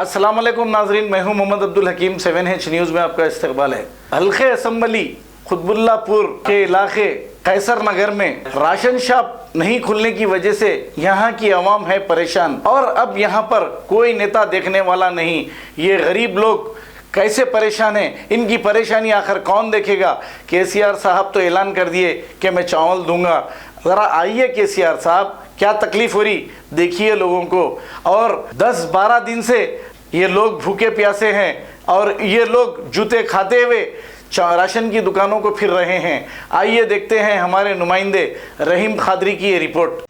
अस्सलाम वालेकुम नाजरीन, मैं हूं मोहम्मद अब्दुल हकीम। 7H न्यूज़ में आपका इस्तकबाल है। हल्के असम्बली खुतबुल्लापुर के इलाके कैसर नगर में राशन शॉप नहीं खुलने की वजह से यहाँ की आवाम है परेशान और अब यहाँ पर कोई नेता देखने वाला नहीं। ये गरीब लोग कैसे परेशान हैं, इनकी परेशानी आखिर कौन देखेगा। केसीआर साहब तो ऐलान कर दिए कि मैं चावल दूंगा। ज़रा आइए केसीआर साहब, क्या तकलीफ़ हो रही देखिए लोगों को। और 10-12 दिन से ये लोग भूखे प्यासे हैं और ये लोग जूते खाते हुए राशन की दुकानों को फिर रहे हैं। आइए देखते हैं हमारे नुमाइंदे रहीम खादरी की ये रिपोर्ट।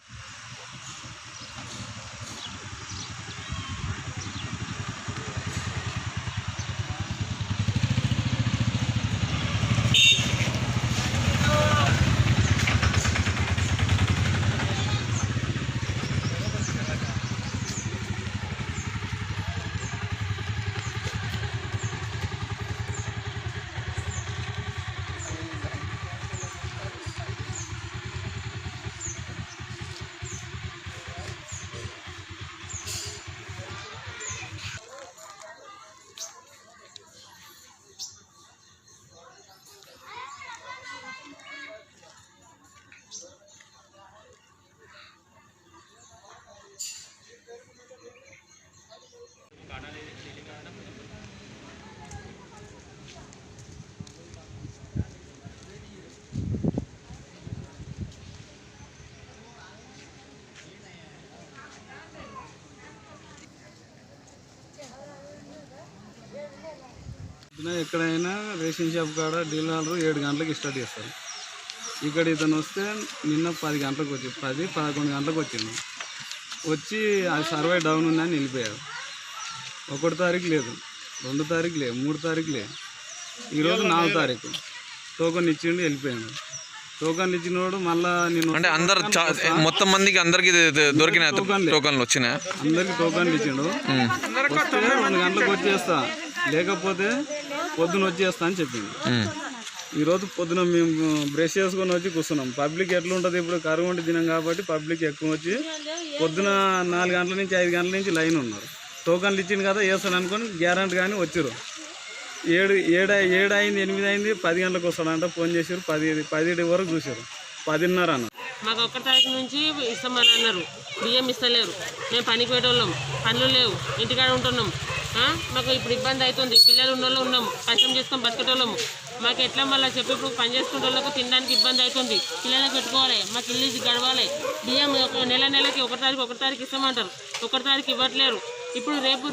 ఎక్కడైనా రేషన్ షాప్ కాడ డీలర్లు 7 గంటలకు స్టార్ట్ చేస్తారు. ఇక్కడ ఇతను వస్తే నిన్న 10 గంటలకు వచ్చి 10-11 గంటలకు వచ్చింది. వచ్చి ఆ సర్వే డౌన్ ఉందని వెళ్ళిపోయారు. 1 తారీఖు లేదు, 2 తారీఖు లేదు, 3 తారీఖు లేదు, ఈరోజు 4 తారీఖు టోకన్ ఇచ్చిండు వెళ్ళిపోయాడు. టోకన్లు ఇచ్చినోడు మళ్ళీ నేను అంటే అందరు మొత్తం మందికి అందరికి దొరికిన టోకన్లు వచ్చినాయి. అందరికి టోకన్లు ఇచ్చిండు. వస్తే 2 గంటలకు వచ్చేస్తా, లేకపోతే పొద్దున వచ్చేస్తా అని చెప్పింది. ఈరోజు పొద్దున మేము బ్రష్ చేసుకొని వచ్చి కూర్చున్నాం. పబ్లిక్ ఎట్లా ఉంటుంది, ఇప్పుడు కరువు దినం కాబట్టి పబ్లిక్ ఎక్కువ వచ్చి పొద్దున 4 గంటల నుంచి 5 గంటల నుంచి లైన్ ఉన్నారు. టోకన్లు ఇచ్చింది కదా వేస్తాను అనుకొని గ్యారంటీ కానీ వచ్చారు. 7 అయింది, 8 అయింది, 10 గంటలకు వస్తాడంట. ఫోన్ చేశారు, 10 వరకు చూశారు, 10:30 అన్నారు. మాకు 1 తారీఖు నుంచి ఇస్తామని అన్నారు. బియ్యం ఇస్తలేరు. మేము పనికి పెట్టేవాళ్ళం, పనులు లేవు, ఇంటికాడ ఉంటున్నాం. మాకు ఇప్పుడు ఇబ్బంది అవుతుంది. పిల్లలు ఉన్నోళ్ళు ఉన్నాము, కష్టం చేసుకొని బతికేటోళ్ళము. మాకు ఎట్లా మళ్ళీ చెప్పి ఇప్పుడు పని చేసుకునే వాళ్ళకు తినడానికి ఇబ్బంది అవుతుంది. పిల్లలకు పెట్టుకోవాలి, మాకు ఇల్లు గడవాలి. బియ్యం నెలకి 1 తారీఖు ఇస్తామంటారు, 1 తారీఖు ఇవ్వట్లేరు. ఇప్పుడు రేపు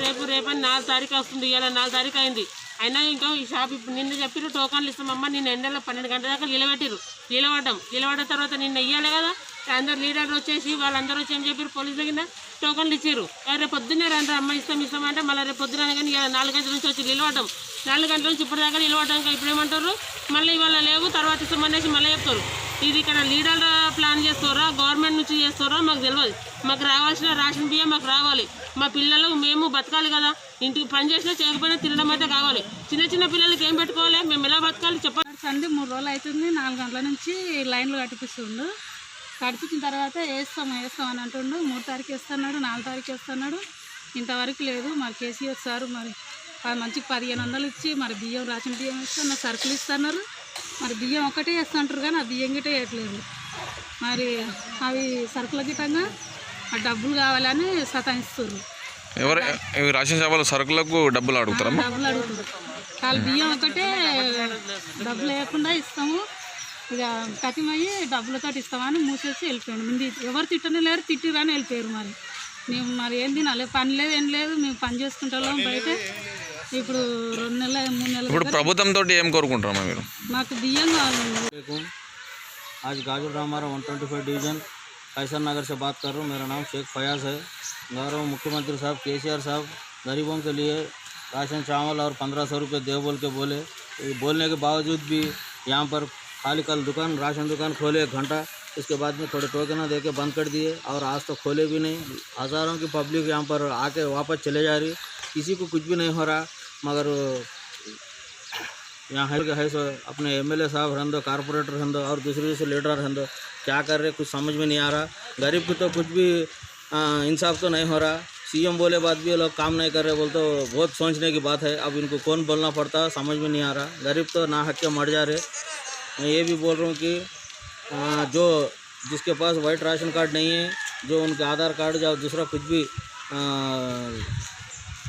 అని 4 తారీఖు వస్తుంది. ఇవాళ 4 తారీఖు అయింది. అయినా ఇంకా ఈ షాప్ ఇప్పుడు నిన్న చెప్పిరు టోకన్లు ఇస్తామమ్మ. నిన్న ఎండలో 12 గంటల దాకా నిలబడ్డ తర్వాత నిన్న ఇవ్వాలి కదా. అందరు లీడర్లు వచ్చేసి వాళ్ళందరూ వచ్చి ఏం చెప్పారు, పోలీసు దగ్గర టోకన్లు ఇచ్చారు. రేపు పొద్దున్నే రండి అమ్మ ఇస్తామంటే మళ్ళీ రేపు పొద్దున కానీ 4 గంటల నుంచి వచ్చి నిలబడ్డాం. 4 గంటల నుంచి ఇప్పటిదాకా నిలబడ్డాక ఇప్పుడు ఏమంటారు, మళ్ళీ ఇవాళ లేవు తర్వాత ఇస్తామనేసి మళ్ళీ చెప్తారు. ఇది ఇక్కడ లీడర్ ప్లాన్ చేస్తారా, గవర్నమెంట్ నుంచి చేస్తారా మాకు తెలియదు. మాకు రావాల్సిన రేషన్ బియ్యం మాకు రావాలి. మా పిల్లలు మేము బతకాలి కదా. ఇంటికి పని చేసినా చేయకపోయినా తినడం అయితే కావాలి. చిన్న పిల్లలకి ఏం పెట్టుకోవాలి, మేము ఎలా బతకాలి చెప్పండి. 3 రోజులు అవుతుంది. 4 గంటల నుంచి లైన్లు కట్టిపిస్తుండు. కట్టించిన తర్వాత వేస్తాం అని అంటుండు. 3 తారీఖు వేస్తున్నాడు, 4 తారీఖు వేస్తున్నాడు. ఇంతవరకు లేదు. మరి కేసీఆర్ సార్ మరి మంచికి 1500 ఇచ్చి మరి బియ్యం రేషన్ బియ్యం ఇస్తున్నారు, సరుకులు ఇస్తున్నారు. మరి బియ్యం ఒకటే వేస్తుంటారు కానీ ఆ బియ్యం గిట్టే వేయట్లేదు. మరి అవి సరుకుల గిట్టంగా ఆ డబ్బులు కావాలని సతాయిస్తున్నారు. ఎవరు రేషన్ షాపులో సరుకులకు డబ్బులు అడుగుతారు? డబ్బులు అడుగుతారు. వాళ్ళు బియ్యం ఒకటే డబ్బులు లేకుండా ఇస్తాము, ఇక కతిమయ్యి డబ్బులతో ఇస్తామని మూసేసి వెళ్ళిపోయాడు. ముందు ఎవరు తిట్టనే లేరు, తిట్టిరాని వెళ్ళిపోయారు. మేము మరి ఏం తినాలి, పని లేదు ఏం లేదు. మేము పని చేసుకుంటాం బయట. ఇప్పుడు 2 నెలలు 3 నెలలు. ఇప్పుడు ప్రభుత్వంతో ఏం కోరుకుంటారమ్మా మీరు? మాకు బియ్యం కావాలి. आज गाजर हमारा 125 डिवीज़न कैसर नगर से बात कर रहा हूँ। मेरा नाम शेख फयाज है। गौरव मुख्यमंत्री साहब केसीआर साहब गरीबों के लिए राशन चावल और 1500 रुपये दे बोल के बोलने के बावजूद भी यहाँ पर खाली कल दुकान राशन दुकान खोले 1 घंटा, उसके बाद में थोड़े टोकन दे के बंद कर दिए और आज तो खोले भी नहीं। हज़ारों की पब्लिक यहाँ पर आके वापस चले जा रही, किसी को कुछ भी नहीं हो रहा। मगर यहाँ है सो अपने एमएलए साहब हैं, कारपोरेटर हैं और दूसरे लीडर हैं, क्या कर रहे कुछ समझ में नहीं आ रहा। गरीब की तो कुछ भी इंसाफ तो नहीं हो रहा। सीएम बोले बाद भी ये लोग काम नहीं कर रहे बोलते, बहुत सोचने की बात है। अब इनको कौन बोलना पड़ता समझ में नहीं आ रहा। गरीब तो ना हक के मर जा रहे। मैं ये भी बोल रहा हूँ कि जो जिसके पास वाइट राशन कार्ड नहीं है, जो उनके आधार कार्ड या दूसरा कुछ भी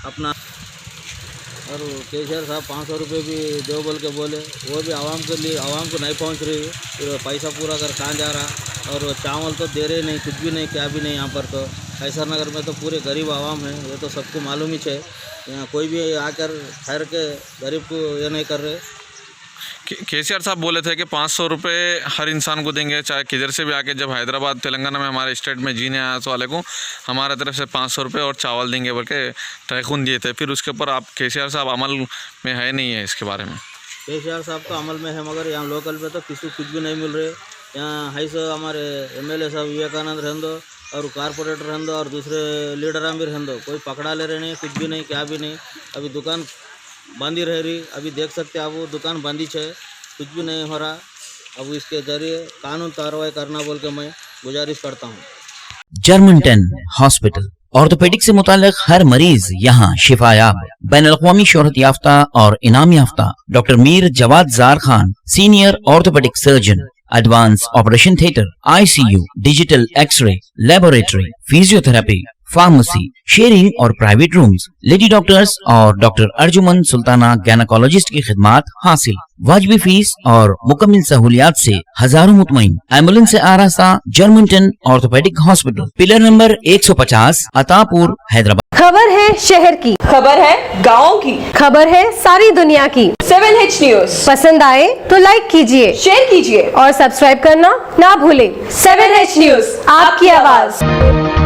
अपना, और केसीआर साहब 500 रुपये भी दो बोल के बोले, वो भी आवाम के लिए आवाम को नहीं पहुंच रही। फिर पैसा पूरा कर कहाँ जा रहा, और चावल तो दे रहे नहीं, कुछ भी नहीं, क्या भी नहीं। यहाँ पर तो कैसर नगर में तो पूरे गरीब आवाम है, ये तो सबको मालूम ही है। यहाँ कोई भी आकर ठहर के गरीब को ये नहीं कर रहे। केसीआर साहब बोले थे कि 500 रुपये हर इंसान को देंगे, चाहे किधर से भी आके, जब हैदराबाद तेलंगाना में हमारे स्टेट में जीने आया तो वाले को हमारे तरफ से 500 रुपये और चावल देंगे बोल के तयखुन दिए थे। फिर उसके ऊपर आप केसीआर साहब अमल में है नहीं है इसके बारे में? केसीआर साहब तो अमल में है, मगर यहाँ लोकल पे तो किसी को कुछ भी नहीं मिल रहे। यहाँ है सो हमारे MLA साहब विवेकानंद रहन दो, और कारपोरेटर रहन दो, और दूसरे लीडर भी रहन दो, कोई पकड़ा ले रहे नहीं, कुछ भी नहीं, क्या भी नहीं। अभी दुकान बंदी रह रही, अभी देख सकते हैं आप, वो दुकान बंदी है, कुछ भी नहीं हो रहा। अब इसके जरिए कानून कार्रवाई करना बोल के मैं गुजारिश करता हूँ। जर्मनटन हॉस्पिटल, ऑर्थोपेडिक से मुताल्लिक हर मरीज यहाँ शिफायाब। बैनुल-अक़वामी शोहरत याफ्ता और इनाम याफ्ता doctor Mir Jawad Zar Khan, senior orthopaedic surgeon, advance operation theatre, ICU, digital X ray, laboratory, physiotherapy, pharmacy, sharing और प्राइवेट रूम्स, लेडी डॉक्टर्स और डॉक्टर अर्जुमन सुल्ताना गैनकोलॉजिस्ट की खिदमात हासिल। वाजिबी फीस और मुकम्मल सहूलियात से हजारों मुतमईन। एम्बुलेंस से आरास्ता Germanten orthopaedic hospital, pillar number 150, Attapur, Hyderabad. खबर है शहर की, खबर है गाँव की, खबर है सारी दुनिया की। 7H न्यूज पसंद आए तो लाइक कीजिए, शेयर कीजिए और सब्सक्राइब करना ना भूलें। 7H न्यूज, आपकी आवाज।